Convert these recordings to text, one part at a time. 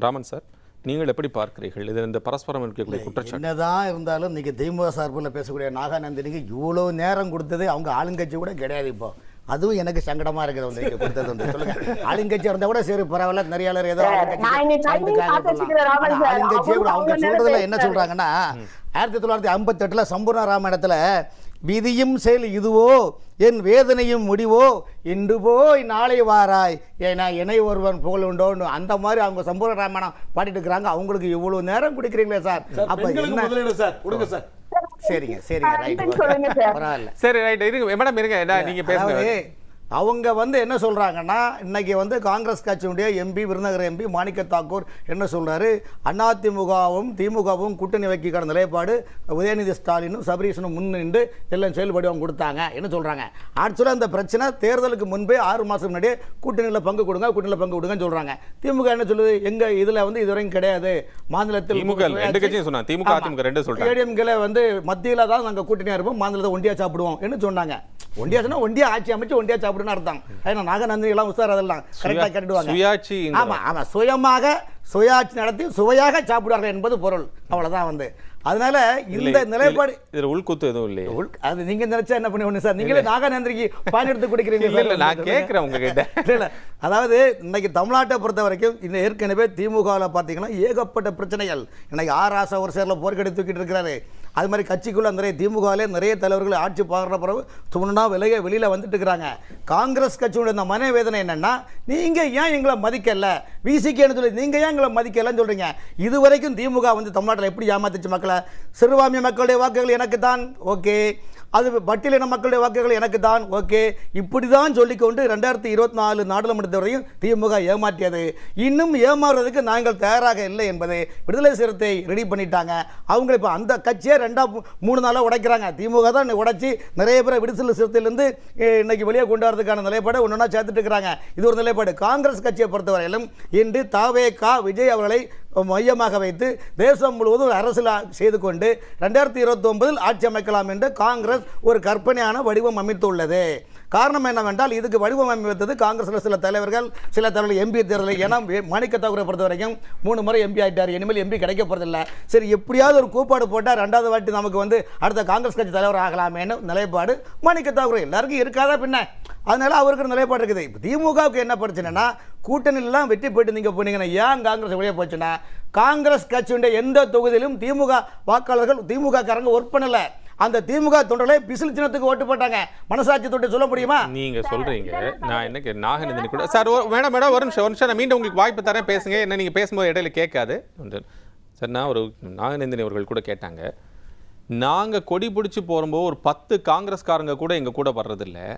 Raman sir, நீங்கள் எப்படி பார்க்கிறீர்கள் இது இந்த பரஸ்பரம் இருக்கக்கூடிய குற்றச்சாட்டு? என்னதான் இருந்தாலும் இன்னைக்கு திமுக சார்பில் பேசக்கூடிய நாகாநந்தினிக்கு இவ்வளோ நேரம் கொடுத்தது அவங்க ஆளுங்கட்சி கூட கிடையாது. இப்போ அதுவும் எனக்கு சங்கடமா இருக்குது. வந்து நீங்க கொடுத்தது வந்து சொல்லுங்க, ஆளுங்கட்சியா இருந்தா கூட சரி பரவாயில்ல, நிறைய ஏதோ ஆளுங்கட்சியே கூட அவங்க சொல்றதுல என்ன சொல்றாங்கன்னா 1958 சம்பூர்ண ராமாயணத்துல விதியும் செயல் இதுவோ என் வேதனையும் முடிவோ இன்று போய் நாளை வாராய் ஏன்னா இணை ஒருவன் புகழ் உண்டோன்னு அந்த மாதிரி அவங்க சம்பூர்ண ராமாயணம் பாடிட்டு இருக்கிறாங்க. அவங்களுக்கு இவ்வளவு நேரம் குடிக்கிறீங்களே சார், அப்ப என்ன சார் கொடுங்க சார். சரிங்க சரிங்க ரைட் பரவாயில்ல சரி ரைட் இருங்க மேடம் இருங்க நீங்க பேசுங்க. அவங்க வந்து என்ன சொல்கிறாங்கன்னா இன்றைக்கி வந்து காங்கிரஸ் கட்சியினுடைய எம்பி விருதுநகர் எம்பி மாணிக்க தாக்கூர் என்ன சொல்கிறாரு, அதிமுகவும் திமுகவும் கூட்டணி வைக்கிற நிலைப்பாடு உதயநிதி ஸ்டாலினும் சபரீஷனும் முன்னின்று எல்லாம் செயல்படி அவங்க கொடுத்தாங்க என்ன சொல்கிறாங்க. ஆக்சுவலாக அந்த பிரச்சனை தேர்தலுக்கு முன்பே 6 மாதம் முன்னாடியே கூட்டணியில் பங்கு கொடுங்க கூட்டணியில் பங்கு கொடுங்கன்னு சொல்கிறாங்க. திமுக என்ன சொல்லுது, எங்கள் இதில் வந்து இதுவரைக்கும் கிடையாது, மாநிலத்தில் ஏடிஎம்கேல வந்து மத்தியில் தான் நாங்கள் கூட்டணியாக இருப்போம், மாநிலத்தை ஒண்டியாக சாப்பிடுவோம் என்ன சொன்னாங்க. ஒண்டியா சொன்னா ஒண்டியா ஆட்சி அமைச்சு ஒண்டியா சாப்பிடுன்னு அர்த்தம். ஏன்னா நாகநந்தினி எல்லாம் உசார் அதெல்லாம் கரெக்டாக கேட்டுடுவாங்க. சுயாட்சி ஆமாம் ஆமாம் சுயமாக சுயாட்சி நடத்தி சுவையாக சாப்பிடுவார்கள் என்பது பொருள். அவ்வளோதான் வந்து அதனால இந்த நிலைப்பாடு இதில் உள்குத்து எதுவும் இல்லையே. அது நீங்க நினைச்சா என்ன பண்ணி ஒன்று சார், நீங்களே நாகநந்திரிக்கு பான் எடுத்து குடிக்கிறீங்க. நான் கேட்குறேன் உங்ககிட்ட. இல்லை அதாவது இன்னைக்கு தமிழ்நாட்டை பொறுத்த வரைக்கும் இந்த ஏற்கனவே திமுகவில் பார்த்தீங்கன்னா ஏகப்பட்ட பிரச்சனைகள். இன்னைக்கு ஆராசா ஒரு சேரில் போர்க்கடை தூக்கிட்டு இருக்கிறாரு. அது மாதிரி கட்சிக்குள்ள நிறைய திமுகவிலே நிறைய தலைவர்கள் ஆட்சி பார்க்குற பிறகு துணுனா வெளியில் வந்துட்டு இருக்கிறாங்க. காங்கிரஸ் கட்சியோட இந்த மனவேதனை என்னன்னா, நீங்கள் ஏன் எங்களை மதிக்கல, விசிகேன்னு சொல்லி நீங்கள் ஏன் எங்களை மதிக்கலன்னு சொல்கிறீங்க. இதுவரைக்கும் திமுக வந்து தமிழ்நாட்டில் எப்படி ஏமாத்துச்சு மக்களை, சிறுபான்மை மக்களுடைய வாக்குகள் எனக்கு தான் ஓகே, அது பட்டியலின மக்களுடைய வாக்குகள் எனக்கு தான் ஓகே, இப்படி தான் சொல்லிக்கொண்டு 2024 நாடாளுமன்றத்தை வரையும் திமுக ஏமாற்றியது. இன்னும் ஏமாறுவதற்கு நாங்கள் தயாராக இல்லை என்பதை விடுதலை சிறுத்தை ரெடி பண்ணிட்டாங்க. அவங்க இப்போ அந்த கட்சியை 2-3 நாளாக உடைக்கிறாங்க. திமுக தான் உடைச்சி நிறைய பேரை விடுதலை சிறுத்தையிலிருந்து இன்னைக்கு வெளியே கொண்டு வரதுக்கான நிலைப்பாடு ஒன்றா சேர்த்துட்டு இருக்கிறாங்க. இது ஒரு நிலைப்பாடு. காங்கிரஸ் கட்சியை பொறுத்தவரையிலும் இன்று தாவேகா விஜய் அவர்களை மையமாக வைத்து தேசம் முழுவதும் அரசியல் செய்து கொண்டு 2029 ஆட்சி அமைக்கலாம் என்று காங்கிரஸ் ஒரு கற்பனையான வடிவம் அமைத்துள்ளது. காரணம் என்னவென்றால் இதுக்கு வடிவம் அமைத்தது காங்கிரஸில் சில தலைவர்கள் எம்பி தேர்தலில். ஏன்னா மாணிக்க தாக்கூரை பொறுத்த வரைக்கும் 3 முறை எம்பி ஆகிட்டார், இனிமேல் எம்பி கிடைக்க போறதில்லை. சரி எப்படியாவது ஒரு கூப்பாடு போட்டால் 2வது வாட்டி நமக்கு வந்து அடுத்த காங்கிரஸ் கட்சி தலைவர் ஆகலாமேன்னு நிலைப்பாடு மாணிக்க தாக்கூர் எல்லாருக்கும் இருக்காதா பின்ன, அதனால அவருக்கு நிலைப்பாடு இருக்குது. இப்போ திமுகவுக்கு என்ன பிரச்சனைனா, கூட்டணியெல்லாம் வெற்றி போயிட்டு நீங்கள் போனீங்கன்னா ஏன் காங்கிரஸ் வெளியே போச்சுன்னா, காங்கிரஸ் கட்சியுடைய எந்த தொகுதியிலும் திமுக வாக்காளர்கள் திமுக காரங்க ஒர்க் பண்ணல. அந்த திமுக தொண்டர்களை பிசில் சின்னத்துக்கு ஓட்டு போட்டாங்க. மனசாட்சி தொட்டு சொல்ல முடியுமா? நீங்க சொல்றீங்க. நான் என்ன நாகநந்தினி கூட சார் மேடம் ஒரு நிமிஷம் நான் மீண்டும் உங்களுக்கு வாய்ப்பு தரேன், பேசுங்க. என்ன நீங்க பேசும்போது இடையில கேட்காது சார். நான் ஒரு நாகநந்தினி அவர்கள் கூட கேட்டாங்க, நாங்கள் கொடி பிடிச்சி போகும்போது ஒரு 10 காங்கிரஸ்காரங்க கூட எங்கள் கூட வர்றதில்லை,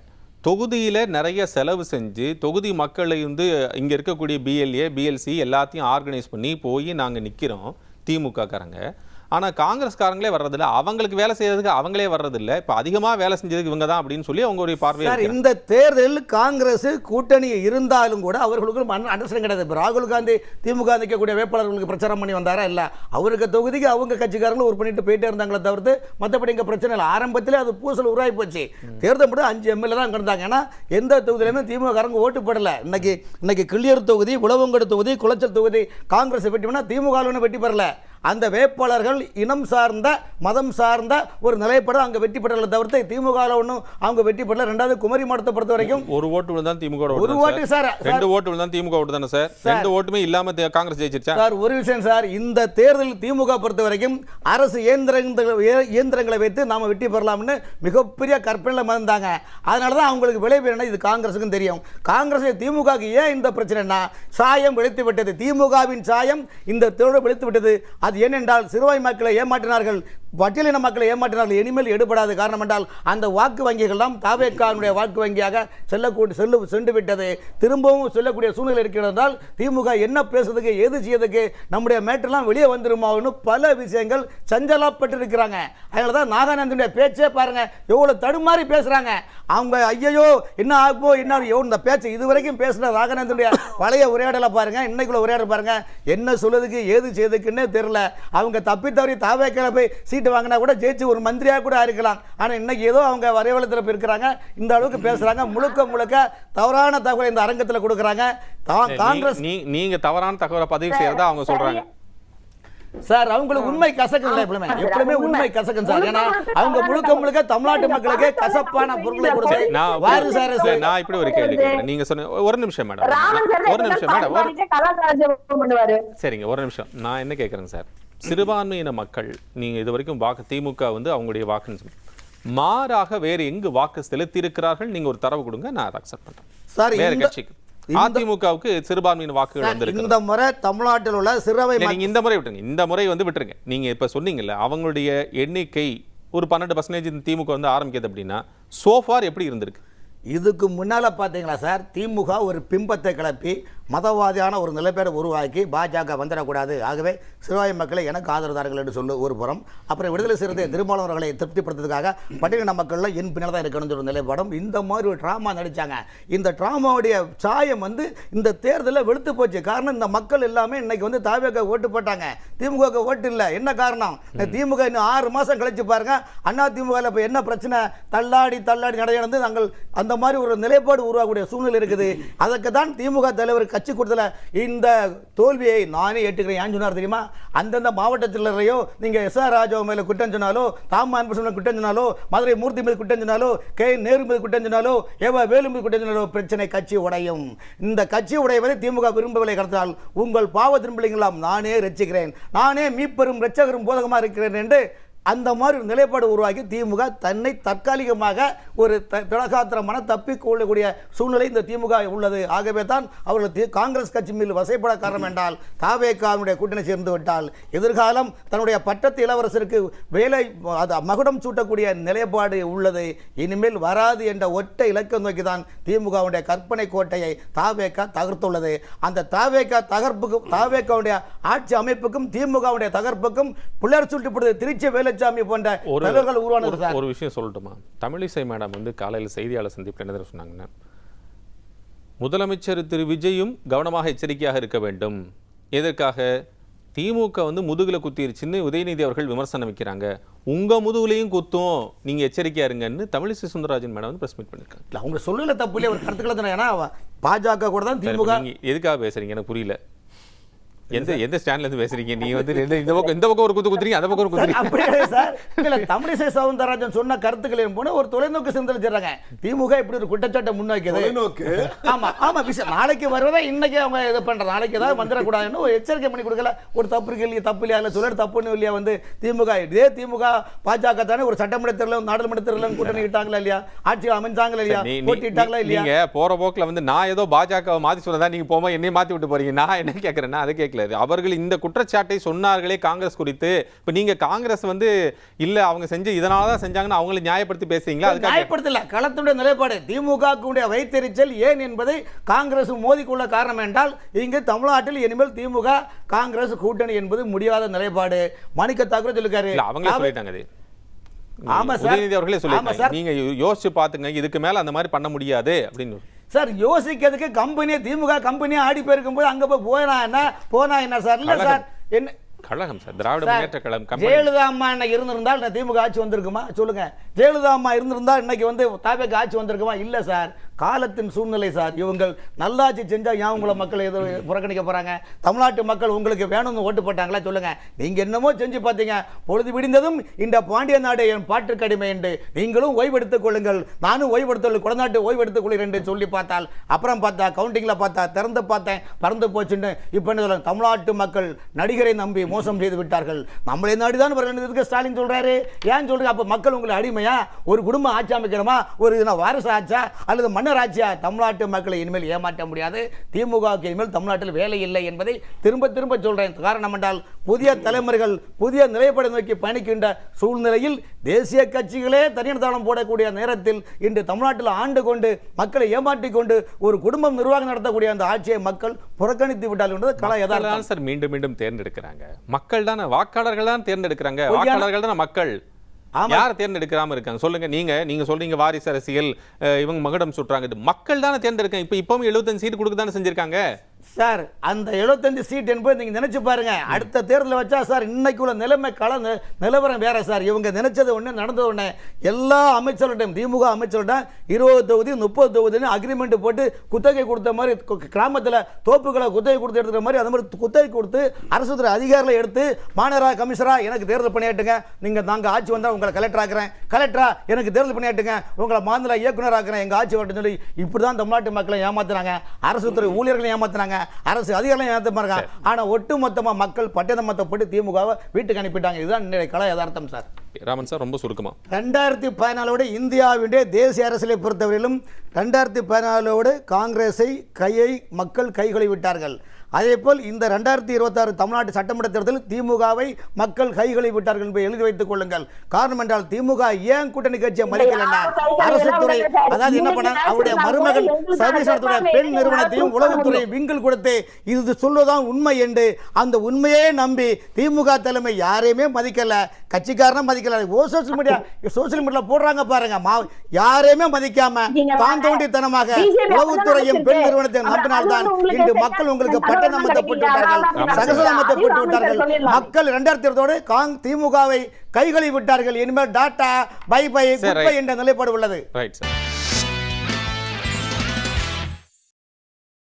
தொகுதியில் நிறைய செலவு செஞ்சு தொகுதி மக்களை வந்து இங்கே இருக்கக்கூடிய பிஎல்ஏ பிஎல்சி எல்லாத்தையும் ஆர்கனைஸ் பண்ணி போய் நாங்கள் நிற்கிறோம் திமுக காரங்க. ஆனால் காங்கிரஸ்காரங்களே வர்றதில்லை, அவங்களுக்கு வேலை செய்யறதுக்கு அவங்களே வர்றதில்லை, இப்போ அதிகமாக வேலை செஞ்சதுக்கு இவங்க தான் அப்படின்னு சொல்லி அவங்க ஒரு பார்வை. இந்த தேர்தலில் காங்கிரஸ் கூட்டணி இருந்தாலும் கூட அவர்களுக்கு அண்டர்ஸ்டாண்டிங் கிடையாது. இப்போ ராகுல் காந்தி திமுக நிற்கக்கூடிய வேட்பாளர்களுக்கு பிரச்சாரம் பண்ணி வந்தாரா இல்லை, அவருக்கு தொகுதிக்கு அவங்க கட்சிக்காரங்களும் ஒரு பண்ணிட்டு போயிட்டே இருந்தாங்களே தவிர்த்து மற்றபடி இங்கே பிரச்சனை இல்லை. ஆரம்பத்திலே அது பூசல் உருவாகி போச்சு. தேர்தல் மட்டும் 5 எம்எல்ஏ தான் கிடந்தாங்க. ஏன்னா எந்த தொகுதியிலுமே திமுக காரங்க ஓட்டு போடலை. இன்னைக்கு கிள்ளியூர் தொகுதி, உளவங்கோடு தொகுதி, குளச்சல் தொகுதி காங்கிரஸ் வெட்டி பண்ணால் திமுக வெட்டி பெறல. அந்த வேட்பாளர்கள் இனம் சார்ந்த மதம் சார்ந்த ஒரு நிலைப்பாடு அங்கே வெற்றி பெறல தவிர்த்து திமுக ஒன்றும் அவங்க வெற்றி பெறல. 2வது குமரி மாவட்டத்தை பொறுத்த வரைக்கும் ஒரு ஓட்டு தான் திமுக, ஒரு ஓட்டு சார், 2 ஓட்டு தான் திமுக ஓட்டு தானே சார், 2 ஓட்டுமே இல்லாம காங்கிரஸ் ஜெயிச்சிருச்சா சார்? ஒரு விஷயம் சார், இந்த தேர்தலில் திமுக பொறுத்த வரைக்கும் அரசு இயந்திரங்களை வைத்து நாம வெற்றி பெறலாம்னு மிகப்பெரிய கற்பனையில் மறந்தாங்க. அதனால தான் அவங்களுக்கு விளைவு என்ன இது காங்கிரஸுக்கும் தெரியும். காங்கிரஸ் திமுகவுக்கு ஏன் இந்த பிரச்சனைனா, சாயம் வெளுத்து விட்டது, திமுகவின் சாயம் இந்த தேர்தல் வெளுத்து விட்டது. அது ஏனென்றால் சிறுபான்மை மக்களை ஏமாற்றினார்கள், பட்டியலின மக்களை ஏமாற்றினார்கள். இனிமேல் எடுபடாது. காரணம் என்றால் அந்த வாக்கு வங்கிகள்லாம் தாவேக்கானுடைய வாக்கு வங்கியாக சென்று விட்டது. திரும்பவும் சொல்லக்கூடிய சூழ்நிலை இருக்கிறது என்றால் திமுக என்ன பேசுறதுக்கு எது செய்யறதுக்கு நம்முடைய மேட்டெல்லாம் வெளியே வந்துருமான்னு பல விஷயங்கள் சஞ்சலப்பட்டிருக்கிறாங்க. அதனால தான் நாகானந்தனுடைய பேச்சே பாருங்க எவ்வளவு தடுமாறி பேசுறாங்க. அவங்க ஐயோ என்ன ஆகுமோ என்ன இந்த பேச்சு இதுவரைக்கும் பேசுற நாகானந்தனுடைய பழைய உரையாடலை பாருங்க, இன்னைக்குள்ள உரையாடல் பாருங்க, என்ன சொல்றதுக்கு ஏது செய்யறதுக்குன்னே தெரியல. அவங்க தப்பி தவறி தாவேக்கால போய் சீட்டு வாங்கினா கூட ஜெயிச்சு ஒரு மந்திரியாக கூட இருக்கலாம். ஆனால் இன்னைக்கு ஏதோ அவங்க வரைவலத்தில் இருக்கிறாங்க, இந்த அளவுக்கு பேசுறாங்க, முழுக்க தவறான தகவலை இந்த அரங்கத்தில் கொடுக்குறாங்க. காங்கிரஸ் நீங்க தவறான தகவலை பதிவு செய்யறதா அவங்க சொல்றாங்க சார். அவங்களுக்கு உண்மை கசக்குங்களா? எப்பவுமே உண்மை கசக்கும் சார். ஏன்னா அவங்க முழுக்க தமிழ்நாட்டு மக்களுக்கு கசப்பான பொருட்களை கொடுத்து நான் இப்படி ஒரு கேள்வி கேட்கிறேன். நீங்க சொன்ன ஒரு நிமிஷம் மேடம், சரிங்க, ஒரு நிமிஷம். நான் என்ன கேட்கிறேன் சார், சிறுபான்மையின மக்கள் நீங்க இது வரைக்கும் வாக்கு திமுக வந்து அவங்களுடைய வாக்கு மாறாக வேறு எங்கு வாக்கு செலுத்தி இருக்கிறார்கள், நீங்க ஒரு தரவு கொடுங்க, நான் அதை அக்செப்ட் பண்றேன் சார். வேற கட்சிக்கு அதிமுகவுக்கு சிறுபான்மையின் வாக்குகள் வந்திருக்கு. இந்த முறை தமிழ்நாட்டில் உள்ள சிறுவை இந்த முறை விட்டுருங்க, இந்த முறை வந்து விட்டுருங்க. நீங்க இப்ப சொன்னீங்கல்ல அவங்களுடைய எண்ணிக்கை ஒரு 12% திமுக வந்து ஆரம்பிக்குது அப்படின்னா சோஃபார் எப்படி இருந்திருக்கு? இதுக்கு முன்னால் பார்த்தீங்களா சார், திமுக ஒரு பிம்பத்தை கிளப்பி மதவாதியான ஒரு நிலைப்பாடு உருவாக்கி பாஜக வந்துடக்கூடாது, ஆகவே சிறுபான்மை மக்களை எனக்கு ஆதரவுதார்கள் என்று சொல்லு ஒரு புறம். அப்புறம் விடுதலை சிறுத்தை திருமாவளவர்களை திருப்திப்படுத்துறதுக்காக பட்டியலின மக்கள்லாம் என் பின்னால் தான் இருக்கணும்னு ஒரு நிலைப்பாடும் இந்த மாதிரி ஒரு ட்ராமா நடித்தாங்க. இந்த ட்ராமாவுடைய சாயம் வந்து இந்த தேர்தலில் வெளுத்து போச்சு. காரணம் இந்த மக்கள் எல்லாமே இன்னைக்கு வந்து தாவேக ஓட்டு போட்டாங்க, திமுக ஓட்டு இல்லை. என்ன காரணம்? திமுக இன்னும் 6 மாதம் கழிச்சு பாருங்க, அண்ணா திமுக இப்போ என்ன பிரச்சனை, தள்ளாடி நடந்து நாங்கள் அந்த மாதிரி ஒரு நிலைப்பாடு உருவாகக்கூடிய சூழ்நிலை இருக்குது. அதற்கு தான் திமுக தலைவர் கட்சி கூட்டத்தில் இந்த தோல்வியை நானே ஏற்றுக்கிறேன். ஏன் சொன்னார் தெரியுமா? அந்தந்த மாவட்டத்திலேயோ நீங்க எஸ்.ஆர். ராஜா மேல குற்றம் சொன்னாலோ, தாமா அன்புசன் குற்றம் சொன்னாலோ, மதுரை மூர்த்தி மீது குற்றம் சொன்னாலோ, கே நேரு மீது குற்றம் சொன்னாலோ, ஏவா வேலு மீது குற்றம் சொன்னாலோ பிரச்சனை கட்சி உடையும். இந்த கட்சி உடையவரை திமுக விரும்பவில்லை. கடத்தால் உங்கள் பாவ திரும்பலாம் நானே ரட்சிக்கிறேன், நானே மீட்பெரும் இரட்சகரும் போதகமாக இருக்கிறேன் என்று அந்த மாதிரி நிலைப்பாடு உருவாக்கி திமுக தன்னை தற்காலிகமாக ஒரு திடகாத்திரமான தப்பிக்கொள்ளக்கூடிய சூழ்நிலை இந்த திமுக உள்ளது. ஆகவே தான் அவர்கள் காங்கிரஸ் கட்சி மீது வசைப்பட காரணம் என்றால் தாவேகாவுடைய கூட்டணி சேர்ந்து விட்டால் எதிர்காலம் தன்னுடைய பட்டத்து இளவரசருக்கு வேலை மகுடம் சூட்டக்கூடிய நிலைப்பாடு உள்ளது. இனிமேல் வராது என்ற ஒற்றை இலக்கம் நோக்கி தான் திமுகவுடைய கற்பனை கோட்டையை தாவேகா தகர்த்துள்ளது. அந்த தாவேகா தகர்ப்புக்கும் தாவேகாவுடைய ஆட்சி அமைப்புக்கும் திமுகவுடைய தகர்ப்புக்கும் பிள்ளையார் சுட்டுப்படுது திருச்சி வேலை போன்ற ஒரு விஷயம் சொல்லட்டுமா? தமிழிசை மேடம் வந்து காலையில் செய்தியாளர் சந்திப்பு என்ன சொன்னாங்கன்னா, முதலமைச்சர் திரு விஜயும் கவனமாக எச்சரிக்கையாக இருக்க வேண்டும். எதற்காக? திமுக வந்து முதுகுல குத்திருச்சுன்னு உதயநிதி அவர்கள் விமர்சனம் வைக்கிறாங்க, உங்க முதுகுலையும் குத்தும், நீங்க எச்சரிக்கையா இருங்கன்னு தமிழிசை சுந்தரராஜன் மேடம் வந்து பிரஸ் மீட் பண்ணிருக்காங்க. அவங்க சொல்லல தப்பு இல்லை, ஒரு கருத்துக்களை பாஜக கூட தான் திமுக. எதுக்காக பேசுறீங்க எனக்கு புரியல. எந்த ஸ்டாண்ட்ல இருந்து பேசுறீங்க? நீ வந்து இந்த பக்கம் ஒரு குத்துறீங்க, அந்த பக்கம் ஒரு குத்துறீங்க. அப்படியே சார் இல்ல, தமிழிசை சவுந்தரராஜன் சொன்ன கருத்துக்களை போன ஒரு தொலைநோக்கு சிந்தனை திமுக இப்படி ஒரு குற்றச்சாட்டை முன்வைக்கிறது. ஆமா விஷயம் நாளைக்கு வருவதா இன்னைக்கு அவங்க இது பண்ற, நாளைக்கு ஏதாவது வந்துடக்கூடாதுன்னு ஒரு எச்சரிக்கை பண்ணி கொடுக்கல. ஒரு தப்பு இருக்கு இல்லையா, தப்பு இல்லையா, சொல்ல தப்புன்னு இல்லையா? வந்து திமுக இதே திமுக பாஜக தானே ஒரு சட்டமன்ற தேர்தலும் நாடாளுமன்ற தேர்தலும் கூட்டணி இட்டாங்களா இல்லையா, ஆட்சியில் அமைஞ்சாங்களா இல்லையா, போட்டிட்டாங்களா இல்லையா? நீங்க போற போக்குல வந்து நான் ஏதோ பாஜக மாத்தி சொன்னதா நீங்க போமா என்னைய மாத்தி விட்டு போறீங்க. நான் என்ன கேட்கறேன்னா அதை கேட்கல. அவர்கள் இந்த குற்றச்சாட்டை சொன்னார்களே காங்கிரஸ் குறித்து. இப்ப நீங்க காங்கிரஸ் வந்து இல்ல அவங்க செஞ்சு இதனாலதான் செஞ்சாங்கன்னு அவங்களை நியாயப்படுத்தி பேசுறீங்களா? அது நியாயப்படுத்தல. களத்துடைய நிலைப்பாடு திமுக வைத்தறிச்சல் ஏன் என்பதை காங்கிரஸ் மோதிக்கொள்ள காரணம் என்றால் இங்கு தமிழ்நாட்டில் இனிமேல் திமுக காங்கிரஸ் கூட்டணி என்பது முடியாத நிலைப்பாடு. மாணிக்க தாக்கூர் சொல்லிருக்காரு, அவங்களே சொல்லிட்டாங்க. உதயநிதி அவர்களே சொல்லிட்டாங்க, நீங்க யோசிச்சு பாத்துங்க, இதுக்கு மேல அந்த மாதிரி பண்ண முடியாது அப்படின்னு. சார் யோசிக்கிறதுக்கு கம்பெனியை திமுக கம்பெனியை ஆடி போயிருக்கும் போது அங்க போனா என்ன சார்? இல்ல சார் என்ன கழகம் சார், திராவிட முன்னேற்ற கழகம். ஜெயலலிதா அம்மா இருந்திருந்தால் திமுக ஆட்சி வந்திருக்குமா சொல்லுங்க? ஜெயலலிதா அம்மா இருந்திருந்தா இன்னைக்கு வந்து தாவேக ஆட்சி வந்திருக்குமா? இல்ல சார், காலத்தின் சூழ்நிலை சார். இவங்க நல்லாட்சி செஞ்சா ஏன் உங்களை மக்கள் ஏதோ புறக்கணிக்க போறாங்க? தமிழ்நாட்டு மக்கள் உங்களுக்கு வேணும்னு ஓட்டு போட்டாங்களா சொல்லுங்க? நீங்க என்னமோ செஞ்சு பார்த்தீங்க. பொழுது விடிந்ததும் இந்த பாண்டிய நாடு என் பாட்டுக்கு அடிமை என்று நீங்களும் ஓய்வெடுத்துக் கொள்ளுங்கள், நானும் ஓய்வெடுத்து குழந்நாட்டு ஓய்வெடுத்துக் கொள்கிறேன் என்று சொல்லி பார்த்தால் அப்புறம் பார்த்தா கவுண்டிங்ல பார்த்தா திறந்து பார்த்தேன் பறந்து போச்சுன்னு இப்ப என்ன சொல்ல? தமிழ்நாட்டு மக்கள் நடிகரை நம்பி மோசம் செய்து விட்டார்கள். நம்மளே நாடுதான் வருகிறதுக்கு ஸ்டாலின் சொல்றாரு. ஏன் சொல்றீங்க? அப்ப மக்கள் உங்களை அடிமையா? ஒரு குடும்பம் ஆட்சி அமைக்கிறோமா? ஒரு வாரிசு ஆட்சா அல்லது மன்னர் ஆட்சியா? தமிழ்நாட்டு மக்களை இனிமேல் ஏமாற்ற முடியாது. திமுகவுக்கு இனிமேல் தமிழ்நாட்டில் வேலை இல்லை என்பதை திரும்ப திரும்ப சொல்றேன். காரணம் என்றால் புதிய தலைமுறைகள் புதிய நிலைப்பாடு நோக்கி பயணிக்கின்ற சூழ்நிலையில் தேசிய கட்சிகளே தனியார் தாளம் போடக்கூடிய நேரத்தில் இன்று தமிழ்நாட்டில் ஆண்டு கொண்டு மக்களை ஏமாற்றிக் கொண்டு ஒரு குடும்பம் நிர்வாகம் நடத்தக்கூடிய அந்த ஆட்சியை மக்கள் புறக்கணித்து விட்டார்கள் என்பது கல யதார்த்தம் சார். மீண்டும் மீண்டும் தேர்ந்தெடுக்கிறாங்க மக்கள் தானே, வாக்காளர்கள் தான் தேர்ந்தெடுக்கிறாங்க. வாக்காளர்கள் தானே மக்கள். யார் தேர்ந்தெடுக்காம இருக்காங்க சொல்லுங்க? நீங்க சொல்றீங்க வாரிசு அரசியல், இவங்க மகுடம் சுட்டுறாங்க. மக்கள் தானே தேர்ந்தெடுக்காங்க. இப்பவும் 75 சீட் கொடுக்க தானே செஞ்சிருக்காங்க. சார் அந்த 75 சீட் என்பது நீங்க நினைச்சு பாருங்க, அடுத்த தேர்தலில் வச்சா சார் இன்னைக்கு உள்ள நிலைமை நிலவரம் வேற சார். இவங்க நினைச்சது ஒண்ணு நடந்தது ஒண்ணு. எல்லா அமைச்சர்கிட்டையும் திமுக அமைச்சர்கிட்ட 20 தொகுதி 30 தொகுதின்னு அக்ரிமெண்ட் போட்டு குத்தகை கொடுத்த மாதிரி, கிராமத்தில் தோப்புகளை குத்தகை கொடுத்து எடுத்துக்கிற மாதிரி, அது மாதிரி குத்தகை கொடுத்து அரசு துறை அதிகாரிகளை எடுத்து மாநகர கமிஷனரா எனக்கு தேர்தல் பணியாட்டுங்க, நீங்க நாங்க ஆட்சி வந்தா உங்களை கலெக்டர் ஆக்குறேன், கலெக்டரா எனக்கு தேர்தல் பணியாட்டுங்க, உங்களை மாநில இயக்குனர் ஆக்குறேன், எங்க ஆட்சி வரட்டும் சொல்லி இப்படிதான் தமிழ்நாட்டு மக்களை ஏமாத்துறாங்க. அரசு துறை ஊழியர்களை ஏமாத்துறாங்க, அரசு அதிகாரிகளை ஏமாத்துறாங்க. ஆனா ஒட்டுமொத்தமா மக்கள் பட்டயமத்தப்பட்டு திமுகவை வீட்டுக்கு அனுப்பிட்டாங்க. இதுதான் இன்றைய கல யதார்த்தம் சார். ராமன் சார், ரொம்ப சுருக்கமா. 2014 இந்தியாவுடைய தேசிய அரசியலை பொறுத்தவரையிலும் 2014 காங்கிரஸை மக்கள் கைகளை விட்டார்கள். அதேபோல் இந்த 2026 தமிழ்நாட்டு சட்டமன்ற தேர்தலில் திமுகவை மக்கள் கைகளை விட்டார்கள் என்பதை எழுதி வைத்துக் கொள்ளுங்கள். காரணம் என்றால் திமுக ஏன் கூட்டணி கட்சியை மதிக்கலன்னா, அரசு துறை அதாவது என்ன பண்ண அவருடைய மருமகள் சர்வீஸ் பெண் நிறுவனத்தையும் உளவுத்துறை விங்கில் கொடுத்து இது சொல்லுதான் உண்மை என்று அந்த உண்மையே நம்பி திமுக தலைமை யாரையுமே மதிக்கல, கட்சிக்காரனும் மதிக்கல. சோசியல் மீடியா போடுறாங்க பாருங்க, யாரையுமே மதிக்காம தான் தோண்டித்தனமாக உளவுத்துறையும் பெண் நிறுவனத்தையும் நம்பினால்தான் இன்று மக்கள் உங்களுக்கு மக்கள் 2020 திமுகவை கைகளை விட்டார்கள். இனிமேல் டாட்டா பை பை என்ற நிலைப்பாடு உள்ளது.